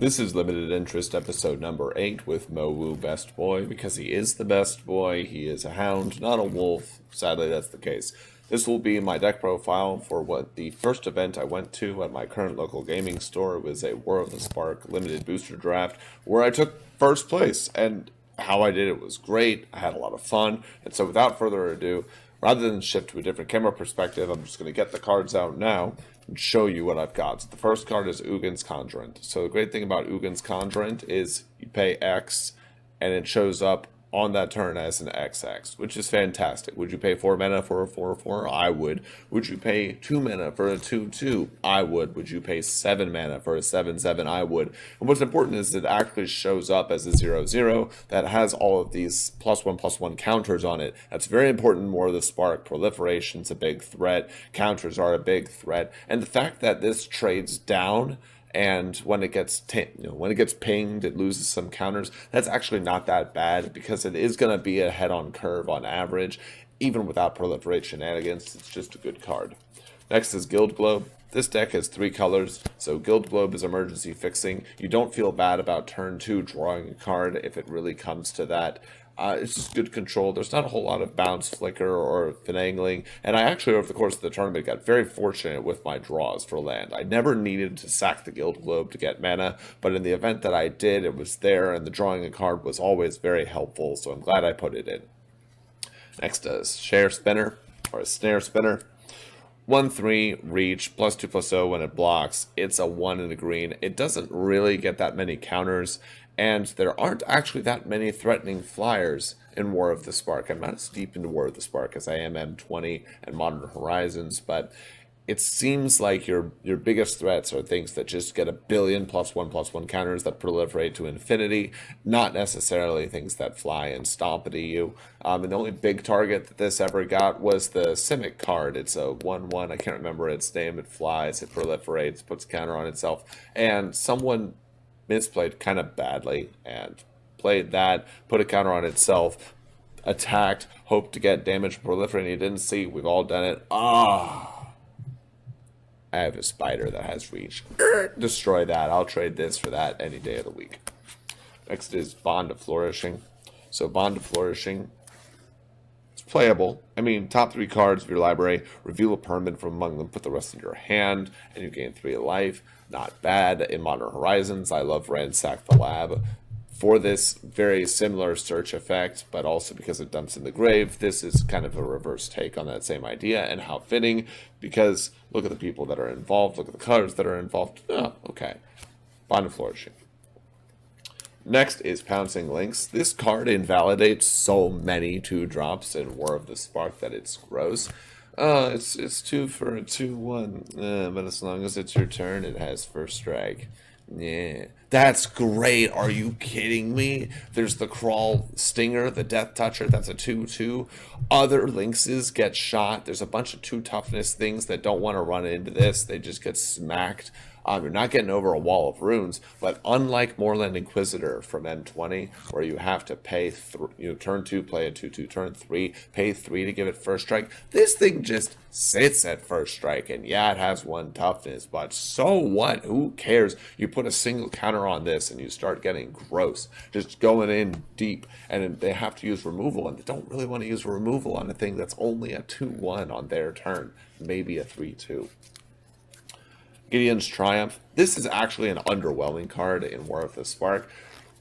This is Limited Interest episode number 8 with Mowu Best Boy, because he is the best boy. He is a hound, not a wolf. Sadly, that's the case. This will be my deck profile for what the first event I went to at my current local gaming store. It was a War of the Spark limited booster draft where I took first place, and how I did it was great. I had a lot of fun, and so without further ado, rather than shift to a different camera perspective, I'm just going to get the cards out now and show you what I've got. So the first card is Ugin's Conjurant. So the great thing about Ugin's Conjurant is you pay X and it shows up on that turn as an XX, which is fantastic. Would you pay 4 mana for a 4/4? I would. Would you pay 2 mana for a 2/2? I would. Would you pay 7 mana for a 7/7? I would. And what's important is it actually shows up as a 0/0 that has all of these +1/+1 counters on it. That's very important in War of the Spark. Proliferation's a big threat. Counters are a big threat. And the fact that this trades down, and when it gets pinged, it loses some counters. That's actually not that bad, because it is going to be a head-on curve on average, even without proliferate shenanigans. It's just a good card. Next is Guild Globe. This deck has 3 colors, so Guild Globe is emergency fixing. You don't feel bad about turn 2 drawing a card if it really comes to that. It's just good control. There's not a whole lot of bounce, flicker, or finagling, and I actually, over the course of the tournament, got very fortunate with my draws for land. I never needed to sack the Guild Globe to get mana, but in the event that I did, it was there, and the drawing a card was always very helpful, so I'm glad I put it in. Next is Snarespinner, or a Snarespinner. 1/3 reach, +2/+0 when it blocks. It's a 1 in the green. It doesn't really get that many counters, and there aren't actually that many threatening flyers in War of the Spark. I'm not as deep into War of the Spark as I am M20 and Modern Horizons, but it seems like your biggest threats are things that just get a billion +1/+1 counters that proliferate to infinity, not necessarily things that fly and stomp at you. And the only big target that this ever got was the Simic card. It's a 1/1, I can't remember its name. It flies, it proliferates, puts a counter on itself, and someone misplayed kind of badly and played that, put a counter on itself, attacked, hoped to get damage proliferating. You didn't see. We've all done it. I have a spider that has reach. Destroy that. I'll trade this for that any day of the week. Next is Bond of Flourishing. So Bond of Flourishing, it's playable. I mean, top 3 cards of your library, reveal a permanent from among them, put the rest in your hand, and you gain 3 life. Not bad. In Modern Horizons, I love Ransack the Lab for this very similar search effect, but also because it dumps in the grave. This is kind of a reverse take on that same idea, and how fitting, because look at the people that are involved, look at the colors that are involved. Oh, okay. Bond of Flourishing. Next is Pouncing Lynx. This card invalidates so many 2-drops in War of the Spark that it's gross. It's 2 for a 2/1, but as long as it's your turn, it has first strike. Yeah, that's great. Are you kidding me? There's the Kraul Stinger, the Death Toucher. That's a 2/2. Other Lynxes get shot. There's a bunch of 2 toughness things that don't want to run into this. They just get smacked. You're not getting over a wall of runes, but unlike Moorland Inquisitor from M20, where you have to pay, turn 2, play a 2/2, turn 3, pay 3 to give it first strike, this thing just sits at first strike, and yeah, it has 1 toughness, but so what? Who cares? You put a single counter on this, and you start getting gross, just going in deep, and they have to use removal, and they don't really want to use removal on a thing that's only a 2/1 on their turn, maybe a 3/2. Gideon's Triumph. This is actually an underwhelming card in War of the Spark.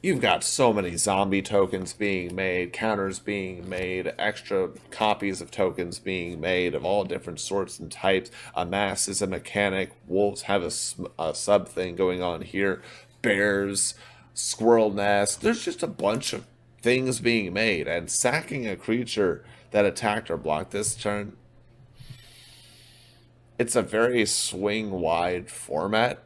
You've got so many zombie tokens being made, counters being made, extra copies of tokens being made of all different sorts and types. Amass is a mechanic. Wolves have a sub thing going on here. Bears, squirrel nest. There's just a bunch of things being made, and sacking a creature that attacked or blocked this turn, it's a very swing-wide format.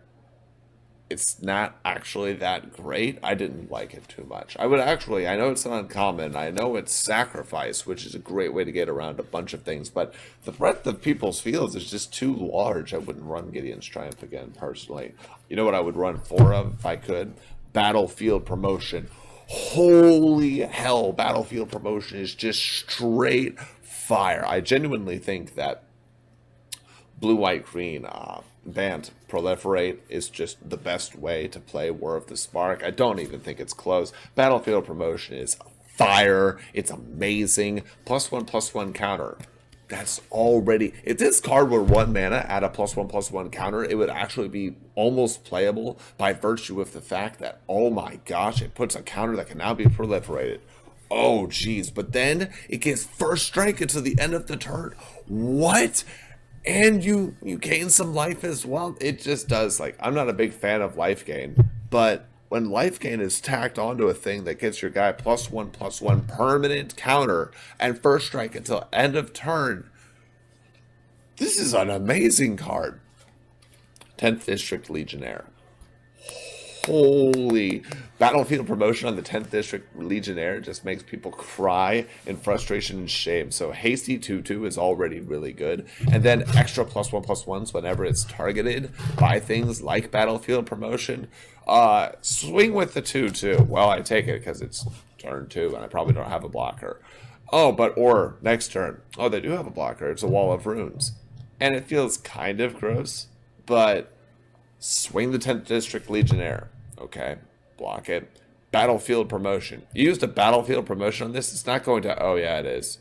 It's not actually that great. I didn't like it too much. I know it's not uncommon. I know it's Sacrifice, which is a great way to get around a bunch of things, but the breadth of people's fields is just too large. I wouldn't run Gideon's Triumph again, personally. You know what I would run 4 of if I could? Battlefield Promotion. Holy hell, Battlefield Promotion is just straight fire. I genuinely think that blue, white, green banned. Proliferate is just the best way to play War of the Spark. I don't even think it's close. Battlefield Promotion is fire. It's amazing. +1/+1 counter. That's already... If this card were 1 mana at a +1/+1 counter, it would actually be almost playable by virtue of the fact that, oh my gosh, it puts a counter that can now be proliferated. Oh, geez. But then it gets first strike until the end of the turn. What? And you gain some life as well. It just does. Like, I'm not a big fan of life gain, but when life gain is tacked onto a thing that gets your guy +1/+1 permanent counter and first strike until end of turn, this is an amazing card. 10th District Legionnaire. Holy, Battlefield Promotion on the 10th District Legionnaire just makes people cry in frustration and shame. So hasty 2/2 is already really good. And then extra +1/+1s whenever it's targeted by things like Battlefield Promotion. Swing with the 2/2. Well, I take it because it's turn 2 and I probably don't have a blocker. Oh, or next turn. Oh, they do have a blocker. It's a Wall of Runes. And it feels kind of gross, but swing the 10th District Legionnaire. Okay, block it. Battlefield Promotion. You used a Battlefield Promotion on this. It's not going to... Oh, yeah, it is.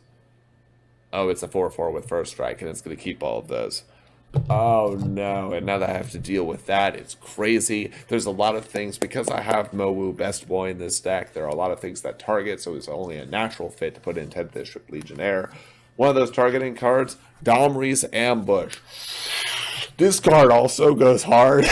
Oh, it's a 4/4 with first strike, and it's going to keep all of those. Oh, no. And now that I have to deal with that, it's crazy. There's a lot of things. Because I have Mowu Best Boy in this deck, there are a lot of things that target, so it's only a natural fit to put in 10th District Legionnaire. One of those targeting cards, Domri's Ambush. This card also goes hard.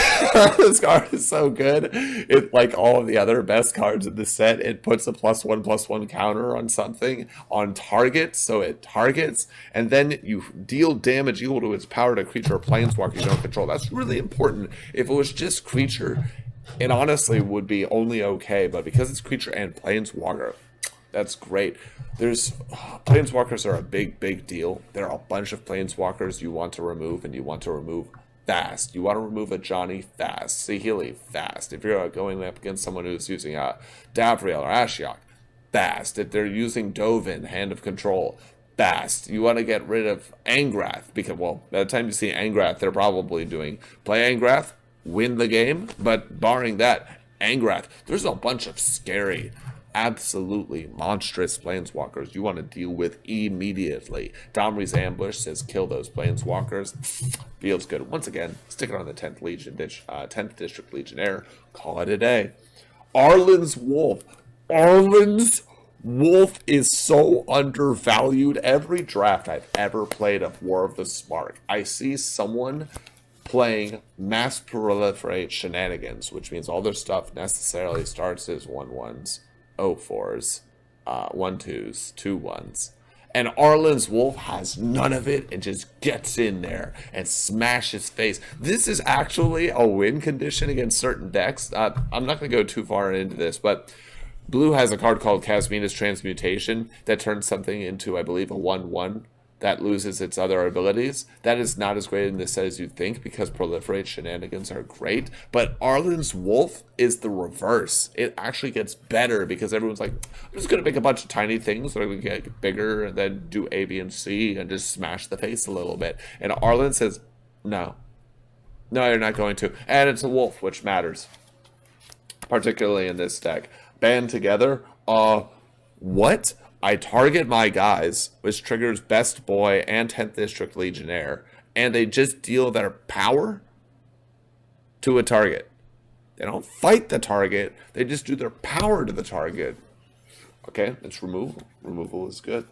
This card is so good. It, like all of the other best cards in the set, it puts a +1/+1 counter on something on target, so it targets, and then you deal damage equal to its power to creature or planeswalker you don't control. That's really important. If it was just creature, it honestly would be only okay, but because it's creature and planeswalker, that's great. Planeswalkers are a big deal. There are a bunch of planeswalkers you want to remove, and you want to remove fast. You want to remove a Johnny fast. Saheeli fast. If you're going up against someone who's using a Davriel or Ashiok, fast. If they're using Dovin, Hand of Control, fast. You want to get rid of Angrath, because, well, by the time you see Angrath, they're probably doing play Angrath, win the game, but barring that, Angrath, there's a bunch of scary, absolutely monstrous planeswalkers you want to deal with immediately. Domri's Ambush says kill those planeswalkers. Feels good. Once again, stick it on the 10th District Legionnaire. Call it a day. Arlinn's Wolf. Arlinn's Wolf is so undervalued. Every draft I've ever played of War of the Spark, I see someone playing mass proliferate shenanigans, which means all their stuff necessarily starts as 1/1s. 0/4s, 1/2s, 2/1s. And Arlinn's Wolf has none of it and just gets in there and smashes face. This is actually a win condition against certain decks. I'm not going to go too far into this, but Blue has a card called Kasmina's Transmutation that turns something into, I believe, a 1/1 that loses its other abilities. That is not as great in this set as you'd think, because proliferate shenanigans are great. But Arlinn's Wolf is the reverse. It actually gets better because everyone's like, I'm just going to make a bunch of tiny things that are going to get bigger and then do A, B, and C and just smash the face a little bit. And Arlinn says, no. No, you're not going to. And it's a wolf, which matters. Particularly in this deck. Band together. What? I target my guys, which triggers Best Boy and 10th District Legionnaire, and they just deal their power to a target. They don't fight the target, they just do their power to the target. Okay, it's removal. Removal is good.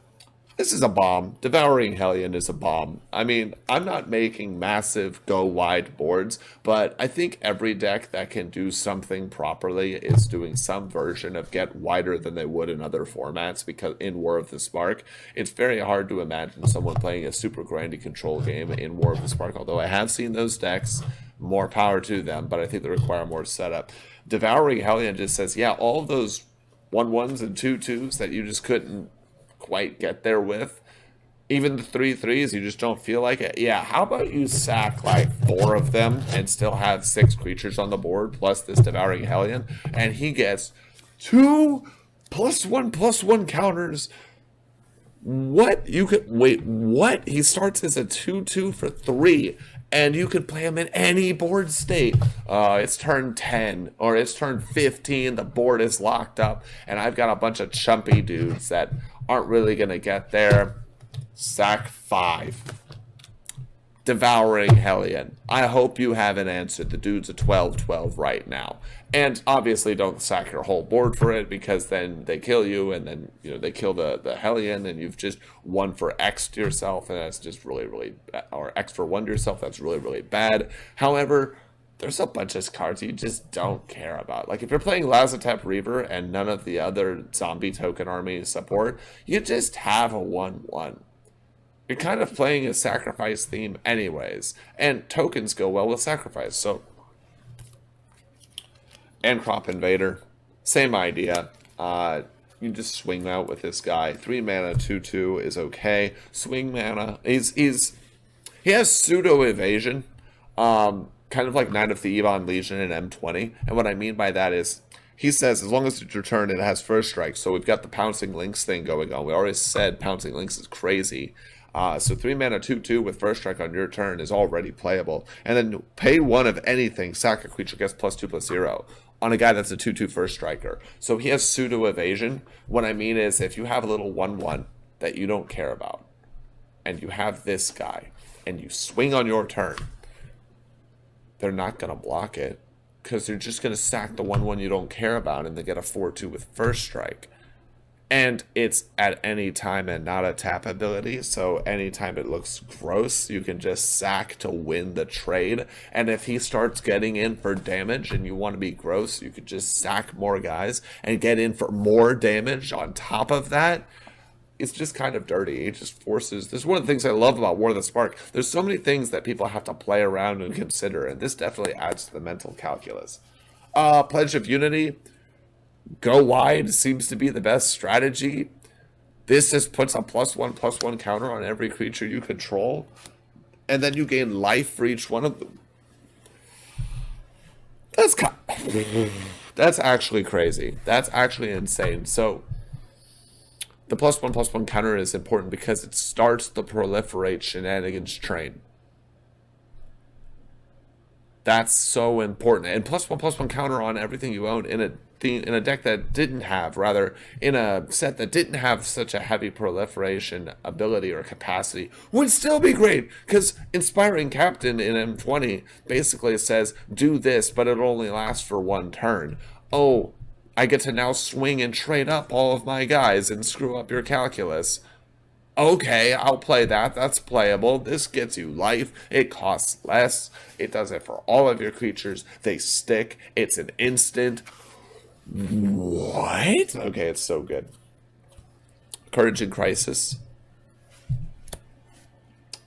This is a bomb. Devouring Hellion is a bomb. I mean, I'm not making massive go-wide boards, but I think every deck that can do something properly is doing some version of get wider than they would in other formats, because in War of the Spark, it's very hard to imagine someone playing a super grindy control game in War of the Spark, although I have seen those decks, more power to them, but I think they require more setup. Devouring Hellion just says, yeah, all of those 1/1s and 2/2s that you just couldn't quite get there with, even the 3/3s, you just don't feel like it. Yeah, how about you sack like 4 of them and still have 6 creatures on the board plus this Devouring Hellion, and he gets 2 +1/+1 counters. What? You could wait, what? He starts as a 2/2 for 3, And you could play him in any board state. It's turn 10 or it's turn 15. The board is locked up. And I've got a bunch of chumpy dudes that aren't really going to get there. Sack 5. Devouring Hellion. I hope you haven't answered. The dude's a 12-12 right now. And obviously don't sack your whole board for it, because then they kill you, and then they kill the Hellion, and you've just won for X to yourself, and that's just really, really bad. Or X for 1 to yourself, that's really, really bad. However, there's a bunch of cards you just don't care about. Like if you're playing Lazotep Reaver and none of the other zombie token armies support, you just have a 1/1. You're kind of playing a sacrifice theme anyways, and tokens go well with sacrifice. So, Ahn-Crop Invader, same idea. You just swing out with this guy. 3 mana, 2/2 is okay. Swing mana. He has pseudo evasion, kind of like Knight of the Ebon Legion in M20. And what I mean by that is, he says as long as it's your turn, it has first strike. So we've got the Pouncing Lynx thing going on. We already said Pouncing Lynx is crazy. So 3 mana 2/2 with first strike on your turn is already playable. And then pay 1 of anything, sack a creature, gets +2/+0 on a guy that's a 2/2 first striker. So he has pseudo evasion. What I mean is, if you have a little 1/1 that you don't care about, and you have this guy, and you swing on your turn, they're not going to block it, because they're just going to sack the 1/1 you don't care about, and they get a 4/2 with first strike. And it's at any time and not a tap ability, so anytime it looks gross, you can just sack to win the trade. And if he starts getting in for damage and you want to be gross, you could just sack more guys and get in for more damage on top of that. It's just kind of dirty. It just forces... This is one of the things I love about War of the Spark. There's so many things that people have to play around and consider, and this definitely adds to the mental calculus. Pledge of Unity. Go wide seems to be the best strategy. This just puts a +1/+1 counter on every creature you control, and then you gain life for each one of them. That's actually crazy. That's actually insane. So the +1/+1 counter is important because it starts the proliferate shenanigans train. That's so important. And +1/+1 counter on everything you own in a deck that didn't have, rather, in a set that didn't have such a heavy proliferation ability or capacity, would still be great. Because Inspiring Captain in M20 basically says, do this, but it'll only last for 1 turn. Oh, I get to now swing and trade up all of my guys and screw up your calculus. Okay, I'll play that. That's playable. This gets you life. It costs less. It does it for all of your creatures. They stick. It's an instant. What? Okay, it's so good. Courage in Crisis.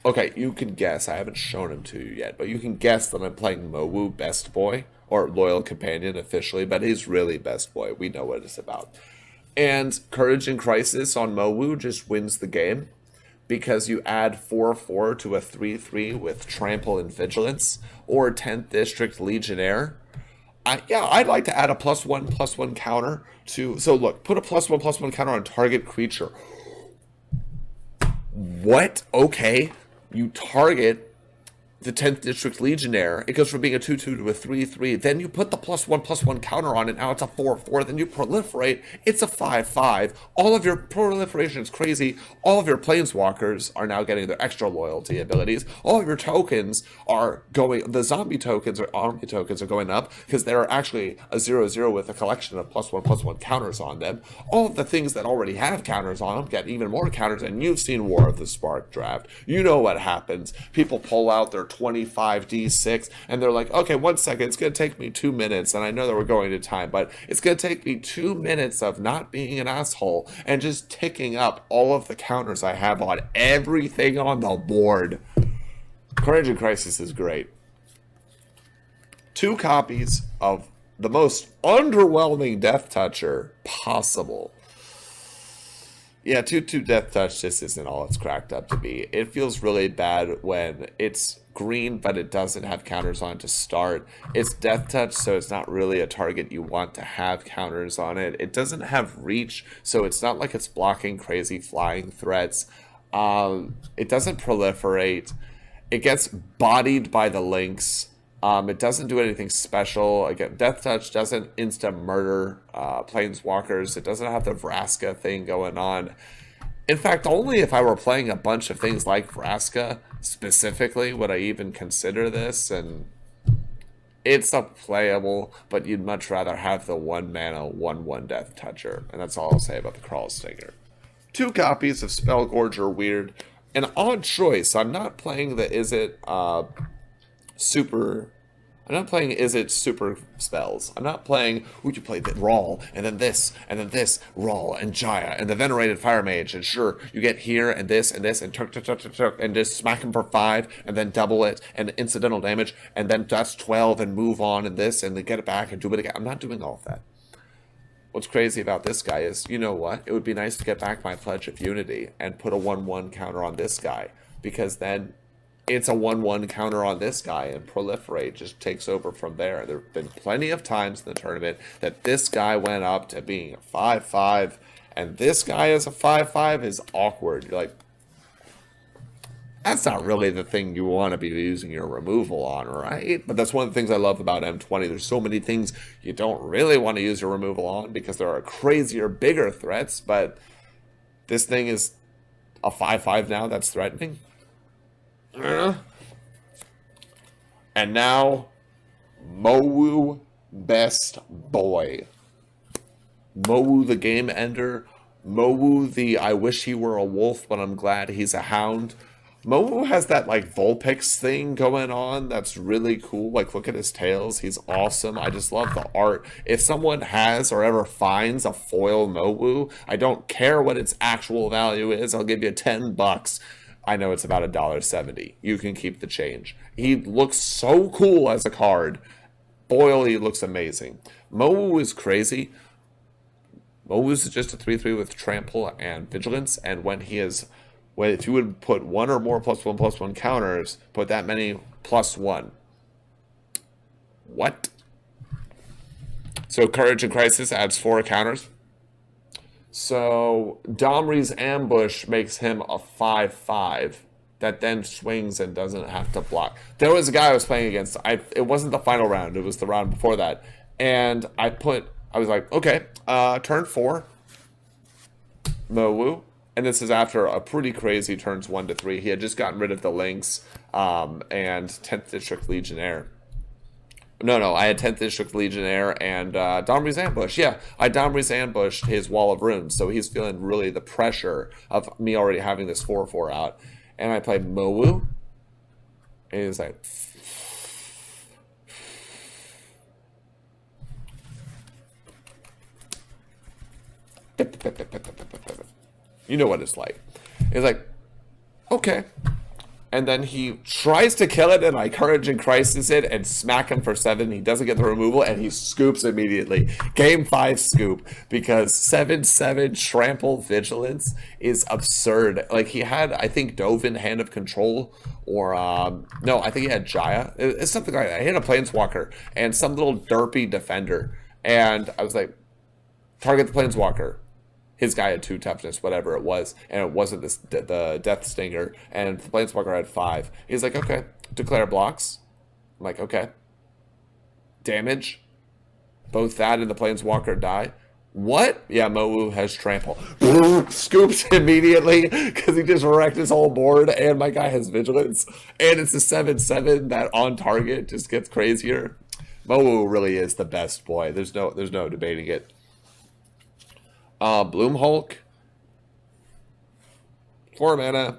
Okay, you can guess. I haven't shown him to you yet, but you can guess that I'm playing Mowu Best Boy, or Loyal Companion officially, but he's really Best Boy. We know what it's about. And Courage in Crisis on Mowu just wins the game, because you add 4/4 to a 3/3 with Trample and Vigilance, or 10th District Legionnaire. I'd like to add a +1/+1 counter to... So look, put a +1/+1 counter on target creature. What? Okay. You target the 10th District Legionnaire. It goes from being a 2/2 to a 3/3. Then you put the +1/+1 counter on it. Now it's a 4/4. Then you proliferate. It's a 5/5. All of your proliferation is crazy. All of your planeswalkers are now getting their extra loyalty abilities. All of your tokens are going... The zombie tokens or army tokens are going up because they're actually a 0/0 with a collection of +1/+1 counters on them. All of the things that already have counters on them get even more counters. And you've seen War of the Spark draft. You know what happens. People pull out their 25d6 and they're like, okay, 1 second, it's going to take me 2 minutes, and I know that we're going to time, but it's going to take me 2 minutes of not being an asshole and just ticking up all of the counters I have on everything on the board. Courage in Crisis is great. 2 copies of the most underwhelming Death Toucher possible. Yeah, 2/2 Death Touch just isn't all it's cracked up to be. It feels really bad when it's green, but it doesn't have counters on it to start. It's Death Touch, so it's not really a target you want to have counters on it. It doesn't have reach, so it's not like it's blocking crazy flying threats. It doesn't proliferate. It gets bodied by the Lynx. It doesn't do anything special. Again, Death Touch doesn't insta-murder Planeswalkers. It doesn't have the Vraska thing going on. In fact, only if I were playing a bunch of things like Vraska, specifically, would I even consider this. And it's a playable, but you'd much rather have the 1-mana, 1/1 Death Toucher. And that's all I'll say about the Kraul Stinger. 2 copies of Spellgorger Weird. An odd choice. I'm not playing the Is It Super spells. I'm not playing, would you play the Rawl, and then this, Rawl, and Jaya, and the Venerated Fire Mage, and sure, you get here, and this, and tuk, and just smack him for 5, and then double it, and incidental damage, and then that's 12, and move on, and this, and then get it back, and do it again. I'm not doing all of that. What's crazy about this guy is, you know what? It would be nice to get back my Pledge of Unity and put a 1/1 counter on this guy, because then it's a 1/1 counter on this guy, and Proliferate just takes over from there. There have been plenty of times in the tournament that this guy went up to being a 5/5, and this guy as a 5/5 is awkward. You're like, that's not really the thing you want to be using your removal on, right? But that's one of the things I love about M20. There's so many things you don't really want to use your removal on because there are crazier, bigger threats, but this thing is a 5/5 now that's threatening. And now, Mowu Best Boy. Mowu the Game Ender. Mowu the I wish he were a wolf, but I'm glad he's a hound. Mowu has that, like, Vulpix thing going on that's really cool. Like, look at his tails. He's awesome. I just love the art. If someone has or ever finds a foil Mowu, I don't care what its actual value is. I'll give you $10. I know it's about $1.70. You can keep the change. He looks so cool as a card. Foil, he looks amazing. Mowu is crazy. Mowu is just a 3/3 with Trample and Vigilance, and if you would put 1 or more +1/+1 counters, put that many +1. What? So Courage and Crisis adds 4 counters. So Domri's Ambush makes him a 5/5 that then swings and doesn't have to block. There was a guy I was playing against. It wasn't the final round. It was the round before that. And I was like, okay, turn 4, Mowu. And this is after a pretty crazy turns 1 to 3. He had just gotten rid of the Lynx and 10th District Legionnaire. No, I had 10th District Legionnaire and Domri's Ambush. Yeah, I Domri's Ambushed his Wall of Runes, so he's feeling really the pressure of me already having this 4/4 out. And I played Mowu, and he's like, you know what it's like. It's like, okay. And then he tries to kill it, and I Courage and Crisis it and smack him for 7. He doesn't get the removal, and he scoops immediately. Game 5 scoop, because 7/7 Trample Vigilance is absurd. Like, he had, I think, Dovin Hand of Control, or, no, I think he had Jaya. It's something like that. He had a Planeswalker, and some little derpy defender. And I was like, target the Planeswalker. His guy had 2 toughness, whatever it was, and it wasn't the Death Stinger, and the Planeswalker had 5. He's like, okay, declare blocks. I'm like, okay. Damage. Both that and the Planeswalker die. What? Yeah, Mowu has Trample. Scoops immediately, because he just wrecked his whole board, and my guy has Vigilance. And it's a 7/7 that on target just gets crazier. Mowu really is the best boy. There's no debating it. Bloom Hulk, 4 mana,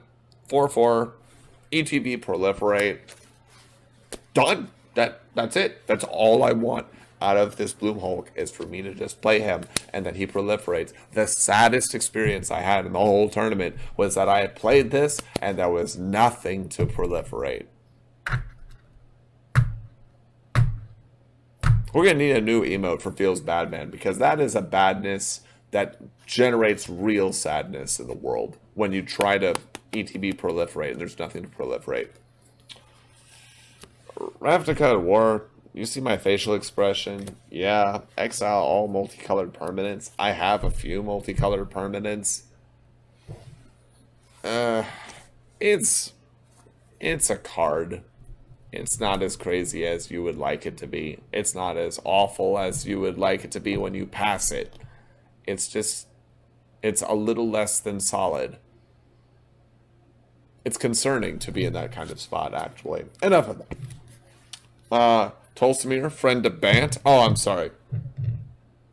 4/4, ETB Proliferate. Done. That's it. That's all I want out of this Bloom Hulk, is for me to just play him and then he proliferates. The saddest experience I had in the whole tournament was that I had played this and there was nothing to proliferate. We're going to need a new emote for Feels Bad Man, because that is a badness that generates real sadness in the world when you try to ETB proliferate and there's nothing to proliferate. Ravnica At War, you see my facial expression? Yeah, exile all multicolored permanents. I have a few multicolored permanents. It's It's a card. It's not as crazy as you would like it to be. It's not as awful as you would like it to be when you pass it. It's just, it's a little less than solid. It's concerning to be in that kind of spot, actually. Enough of that. Tolsimir, friend to Bant. Oh, I'm sorry.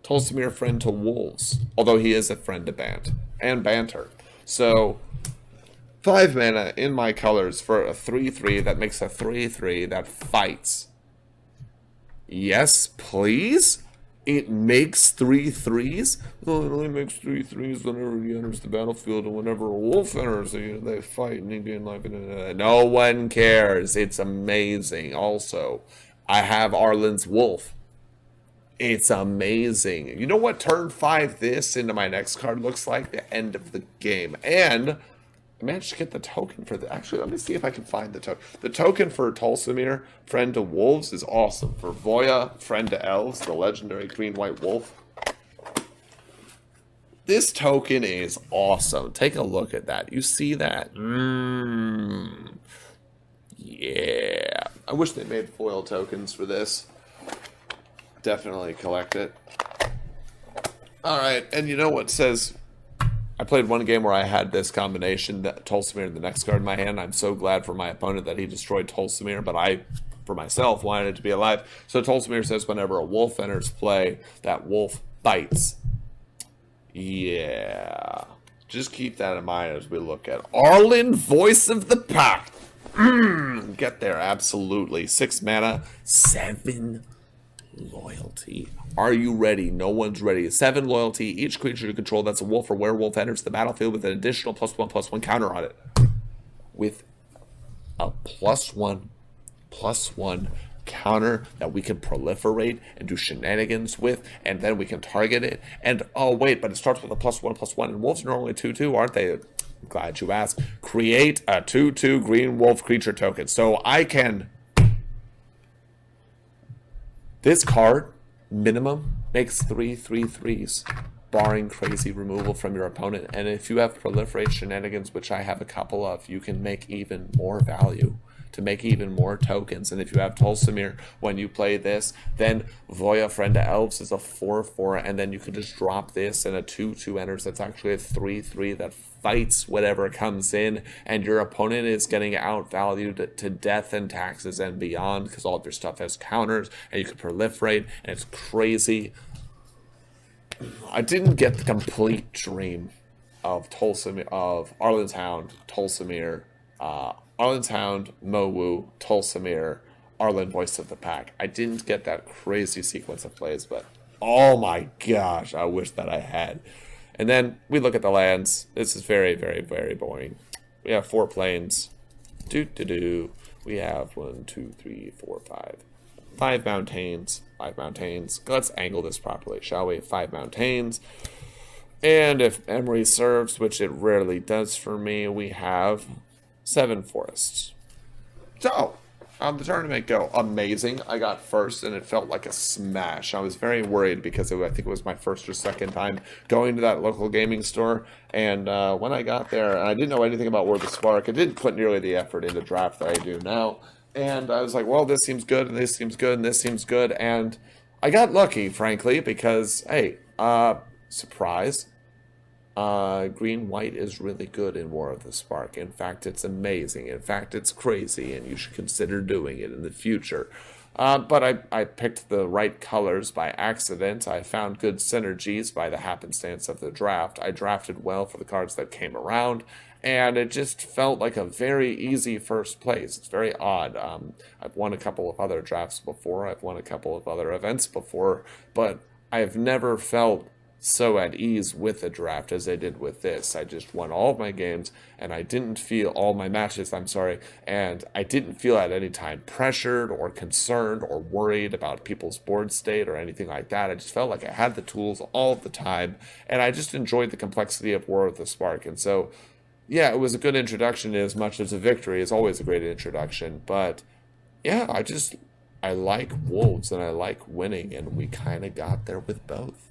Tolsimir, friend to Wolves. Although he is a friend to Bant. And Banter. So, 5 mana in my colors for a 3-3 that makes a 3-3 that fights. Yes, please? It makes 3-3s? Well, it only makes 3-3s whenever he enters the battlefield, and whenever a wolf enters, they fight and they gain life. No one cares. It's amazing. Also, I have Arlinn's wolf. It's amazing. You know what turn 5 this into my next card looks like? The end of the game. And I managed to get the token for the... Actually, let me see if I can find the token. The token for Tolsimir, friend to wolves, is awesome. For Voya, friend to elves, the legendary green-white wolf. This token is awesome. Take a look at that. You see that? Yeah. I wish they made foil tokens for this. Definitely collect it. Alright, and you know what says... I played one game where I had this combination, that Tolsimir and the next card in my hand. I'm so glad for my opponent that he destroyed Tolsimir, but I, for myself, wanted it to be alive. So Tolsimir says whenever a wolf enters play, that wolf bites. Yeah. Just keep that in mind as we look at Arlinn, Voice of the Pack. Get there, absolutely. 6 mana, 7 loyalty. Are you ready? No one's ready. 7 loyalty. Each creature you control that's a wolf or werewolf enters the battlefield with an additional +1/+1 counter on it. With a +1/+1 counter that we can proliferate and do shenanigans with, and then we can target it. And oh wait, but it starts with a +1/+1, and wolves are normally 2/2, aren't they? I'm glad you asked. Create a 2/2 green wolf creature token. So I can... This card, minimum, makes 3 3/3s, barring crazy removal from your opponent. And if you have proliferate shenanigans, which I have a couple of, you can make even more value to make even more tokens. And if you have Tolsimir when you play this, then Voya, Friend to Elves is a 4/4, and then you can just drop this, and a 2/2 enters. That's actually a 3/3 that fights whatever comes in, and your opponent is getting outvalued to death and taxes and beyond, because all of your stuff has counters, and you can proliferate, and it's crazy. I didn't get the complete dream of Tolsimir, of Arlinn's Hound, Tolsimir, Arlinn's Hound, Mowu, Tolsimir, Arlinn, Voice of the Pack. I didn't get that crazy sequence of plays, but oh my gosh, I wish that I had. And then we look at the lands. This is very, very, very boring. We have 4 plains. We have 1, 2, 3, 4, 5. 5 mountains. 5 mountains. Let's angle this properly, shall we? 5 mountains. And if memory serves, which it rarely does for me, we have 7 forests. So, how'd the tournament go? Amazing. I got first, and it felt like a smash. I was very worried because I think it was my first or second time going to that local gaming store. And when I got there, and I didn't know anything about War of the Spark. I didn't put nearly the effort into draft that I do now. And I was like, well, this seems good, and this seems good, and this seems good. And I got lucky, frankly, because, hey, surprise. Green-white is really good in War of the Spark. In fact, it's amazing. In fact, it's crazy, and you should consider doing it in the future. But I picked the right colors by accident. I found good synergies by the happenstance of the draft. I drafted well for the cards that came around, and it just felt like a very easy first place. It's very odd. I've won a couple of other drafts before. I've won a couple of other events before, but I've never felt so at ease with a draft as I did with this. I just won all of my games, and I didn't feel all my matches, and I didn't feel at any time pressured or concerned or worried about people's board state or anything like that. I just felt like I had the tools all of the time, and I just enjoyed the complexity of War of the Spark. And so, yeah, it was a good introduction as much as a victory is always a great introduction. But, yeah, I like wolves, and I like winning, and we kind of got there with both.